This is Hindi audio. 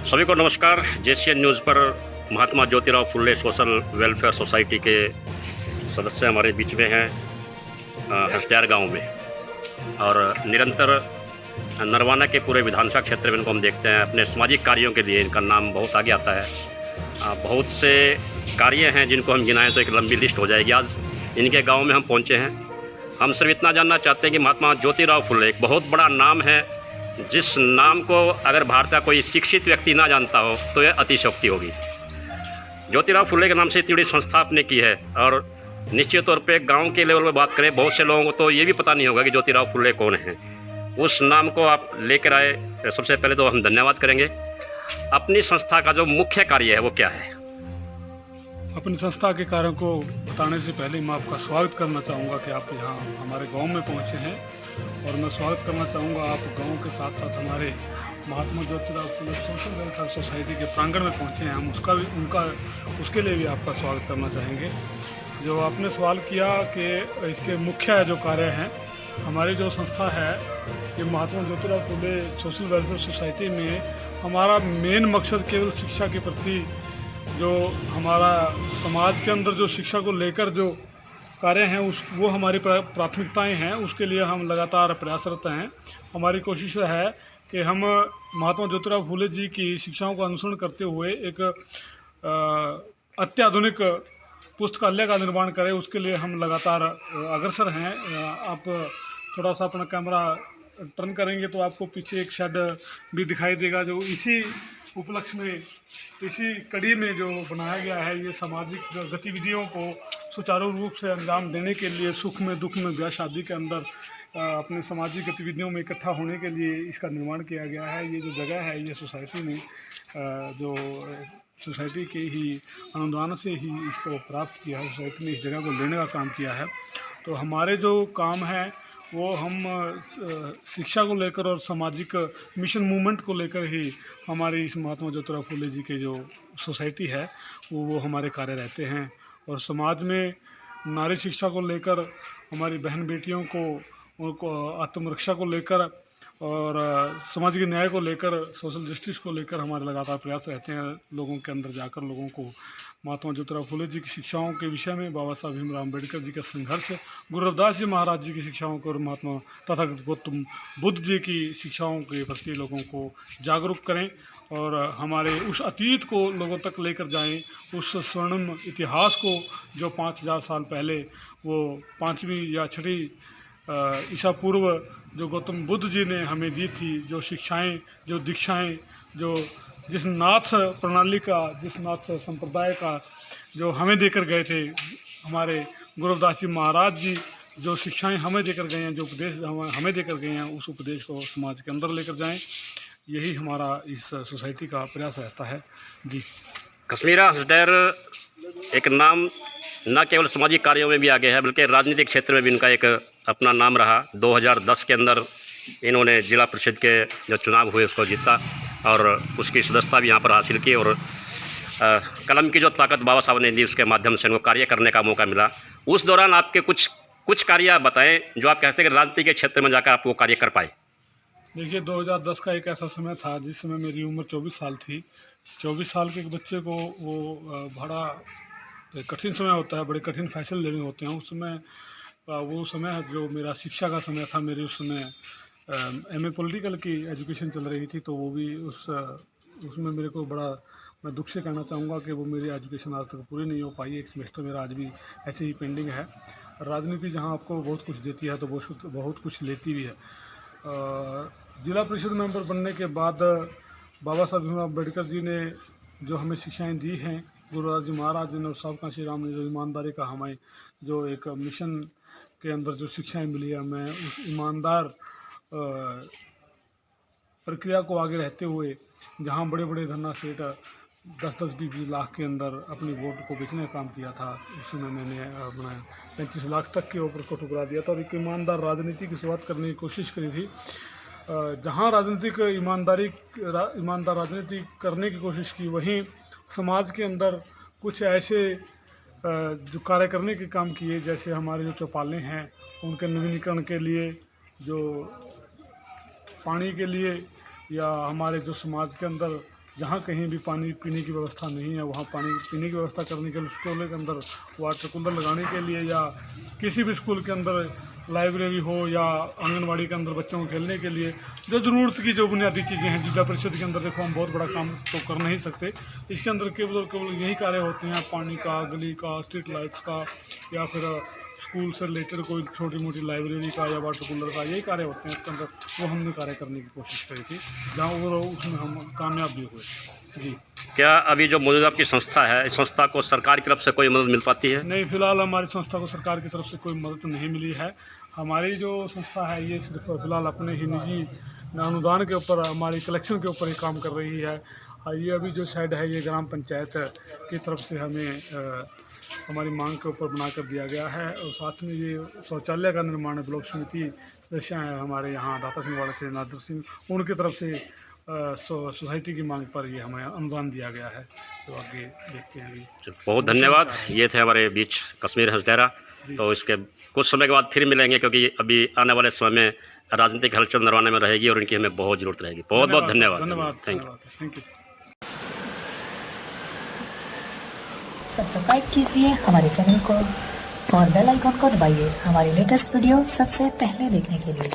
सभी को नमस्कार। जेसीएन न्यूज़ पर Mahatma Jyotirao Phule social welfare society के सदस्य हमारे बीच में हैं हंसप्यार गांव में, और निरंतर नरवाना के पूरे विधानसभा क्षेत्र में इनको हम देखते हैं। अपने सामाजिक कार्यों के लिए इनका नाम बहुत आगे आता है। बहुत से कार्य हैं जिनको हम गिनाएं तो एक लंबी लिस्ट हो जाएगी। आज इनके गाँव में हम पहुँचे हैं। हम सिर्फ इतना जानना चाहते हैं कि महात्मा ज्योतिराव फुले एक बहुत बड़ा नाम है, जिस नाम को अगर भारत का कोई शिक्षित व्यक्ति ना जानता हो तो यह अतिशयोक्ति होगी। ज्योतिराव फुले के नाम से इतनी बड़ी संस्था आपने की है, और निश्चित तौर पे गांव के लेवल में बात करें, बहुत से लोगों को तो ये भी पता नहीं होगा कि ज्योतिराव फुले कौन है। उस नाम को आप लेकर आए, सबसे पहले तो हम धन्यवाद करेंगे। अपनी संस्था का जो मुख्य कार्य है वो क्या है? अपनी संस्था के कार्यों को बताने से पहले मैं आपका स्वागत करना चाहूँगा कि आप यहाँ हमारे गांव में पहुँचे हैं, और मैं स्वागत करना चाहूँगा आप गांव के साथ साथ हमारे Mahatma Jyotirao Phule social welfare society के प्रांगण में पहुँचे हैं। हम उसके लिए भी आपका स्वागत करना चाहेंगे। जो आपने सवाल किया कि इसके मुख्य जो कार्य हैं, हमारी जो संस्था है ये Mahatma Jyotirao Phule social welfare society में हमारा मेन मकसद केवल शिक्षा के प्रति, जो हमारा समाज के अंदर जो शिक्षा को लेकर जो कार्य हैं वो हमारी प्राथमिकताएं हैं। उसके लिए हम लगातार प्रयासरत हैं। हमारी कोशिश है कि हम महात्मा ज्योतिराव फुले जी की शिक्षाओं का अनुसरण करते हुए एक अत्याधुनिक पुस्तकालय का निर्माण करें। उसके लिए हम लगातार अग्रसर हैं। आप थोड़ा सा अपना कैमरा टर्न करेंगे तो आपको पीछे एक शेड भी दिखाई देगा, जो इसी उपलक्ष्य में, इसी कड़ी में जो बनाया गया है। ये सामाजिक गतिविधियों को सुचारू रूप से अंजाम देने के लिए, सुख में दुख में ब्याह शादी के अंदर अपने सामाजिक गतिविधियों में इकट्ठा होने के लिए इसका निर्माण किया गया है। ये जो जगह है ये सोसाइटी में जो सोसाइटी के ही अनुदान से ही इसको प्राप्त किया है। सोसाइटी ने इस जगह को लेने का काम किया है। तो हमारे जो काम है वो हम शिक्षा को लेकर और सामाजिक मिशन मूवमेंट को लेकर ही हमारी इस महात्मा ज्योतिराव फुले जी के जो सोसाइटी है वो हमारे कार्य रहते हैं। और समाज में नारी शिक्षा को लेकर, हमारी बहन बेटियों को, उनको आत्मरक्षा को लेकर और सामाजिक न्याय को लेकर, सोशल जस्टिस को लेकर हमारे लगातार प्रयास रहते हैं। लोगों के अंदर जाकर लोगों को महात्मा ज्योतिराव फुले जी की शिक्षाओं के विषय में, बाबा साहब भीमराव अम्बेडकर जी का संघर्ष, गुरु रविदास जी महाराज जी की शिक्षाओं को और महात्मा तथा गौतम बुद्ध जी की शिक्षाओं के प्रति लोगों को जागरूक करें, और हमारे उस अतीत को लोगों तक लेकर जाएं, उस स्वर्णिम इतिहास को जो 5000 साल पहले, वो 5वीं या 6वीं ईसा पूर्व जो गौतम बुद्ध जी ने हमें दी थी, जो शिक्षाएं, जो दीक्षाएं, जो जिस नाथ प्रणाली का, जिस नाथ संप्रदाय का जो हमें देकर गए थे हमारे गुरु रविदास जी महाराज जी, जो शिक्षाएं हमें देकर गए हैं, जो उपदेश हमें देकर गए हैं, उस उपदेश को समाज के अंदर लेकर जाएं। यही हमारा इस सोसाइटी का प्रयास रहता है जी। कश्मीरा हंसडैर एक नाम न केवल सामाजिक कार्यों में भी आगे है, बल्कि राजनीतिक क्षेत्र में भी इनका एक अपना नाम रहा। 2010 के अंदर इन्होंने जिला परिषद के जो चुनाव हुए उसको जीता, और उसकी सदस्यता भी यहाँ पर हासिल की, और कलम की जो ताकत बाबा साहब ने दी उसके माध्यम से इनको कार्य करने का मौका मिला। उस दौरान आपके कुछ कार्य बताएं जो आप कहते हैं कि राजनीति के क्षेत्र में जाकर आप वो कार्य कर पाए। देखिए, 2010 का एक ऐसा समय था जिस समय मेरी उम्र 24 साल थी। 24 साल के एक बच्चे को वो बड़ा कठिन समय होता है, बड़े कठिन फैसले लेने होते हैं। उस समय वो समय जो मेरा शिक्षा का समय था, मेरी उस समय MA पॉलिटिकल की एजुकेशन चल रही थी, तो वो भी उसमें मेरे को बड़ा, मैं दुख से कहना चाहूँगा कि वो मेरी एजुकेशन आज तक पूरी नहीं हो पाई। एक सेमेस्टर मेरा आज भी ऐसे ही पेंडिंग है। राजनीति जहाँ आपको बहुत कुछ देती है तो बहुत कुछ लेती भी है। जिला परिषद मेंबर बनने के बाद बाबा साहब भीमराव अम्बेडकर जी ने जो हमें शिक्षाएं दी हैं, गुरु रविदास जी महाराज जी ने और साहब काशी राम ने जो ईमानदारी का हमें जो एक मिशन के अंदर जो शिक्षाएं मिली है, मैं उस ईमानदार प्रक्रिया को आगे रहते हुए, जहां बड़े बड़े धन्ना सेठ 10-10, 20-20 लाख के अंदर अपनी वोट को बेचने का काम किया था, उस समय मैंने बनाया 35 लाख तक के ऊपर को ठुकरा दिया था, और एक ईमानदार राजनीति की शुरुआत करने की कोशिश करी थी। जहाँ राजनीतिक ईमानदार राजनीति करने की कोशिश की, वहीं समाज के अंदर कुछ ऐसे जो कार्य करने के काम किए, जैसे हमारे जो चौपालें हैं उनके नवीनीकरण के लिए, जो पानी के लिए, या हमारे जो समाज के अंदर जहाँ कहीं भी पानी पीने की व्यवस्था नहीं है वहाँ पानी पीने की व्यवस्था करने के लिए स्कूलों के अंदर वाटर कूलर लगाने के लिए, या किसी भी स्कूल के अंदर लाइब्रेरी हो या आंगनवाड़ी के अंदर बच्चों को खेलने के लिए जो ज़रूरत की जो बुनियादी चीज़ें हैं, जिला परिषद के अंदर देखो हम बहुत बड़ा काम तो कर नहीं सकते, इसके अंदर केवल केवल यही कार्य होते हैं, पानी का, गली का, स्ट्रीट लाइट्स का, या फिर स्कूल से रिलेटेड कोई छोटी मोटी लाइब्रेरी का या वाटर कूलर का, यही कार्य होते हैं इसके अंदर। वो हमने कार्य करने की कोशिश करी थी, जहाँ वो उसमें हम कामयाब भी हुए जी। क्या अभी जो मौजूद आपकी संस्था है, इस संस्था को सरकार की तरफ से कोई मदद मिल पाती है? नहीं, फिलहाल हमारी संस्था को सरकार की तरफ से कोई मदद नहीं मिली है। हमारी जो संस्था है ये सिर्फ फिलहाल अपने ही निजी अनुदान के ऊपर, हमारी कलेक्शन के ऊपर ही काम कर रही है। ये अभी जो शेड है ये ग्राम पंचायत की तरफ से हमें हमारी मांग के ऊपर बना कर दिया गया है, और साथ में ये शौचालय का निर्माण ब्लॉक समिति सदस्य हैं हमारे यहाँ दाता सिंह वाले से नादर सिंह, उनकी तरफ से सोसाइटी की मांग पर ये हमें अनुदान दिया गया है। तो आगे देखते हैं अभी। बहुत धन्यवाद। ये थे हमारे बीच कश्मीर हंसडेरा। तो इसके कुछ समय के बाद फिर मिलेंगे, क्योंकि अभी आने वाले समय में राजनीतिक हलचल नरवाने में रहेगी और इनकी हमें बहुत ज़रूरत रहेगी। बहुत बहुत धन्यवाद। Thank you. सब्सक्राइब कीजिए हमारे चैनल को और बेल आइकॉन को दबाइए हमारी लेटेस्ट वीडियो सबसे पहले देखने के लिए।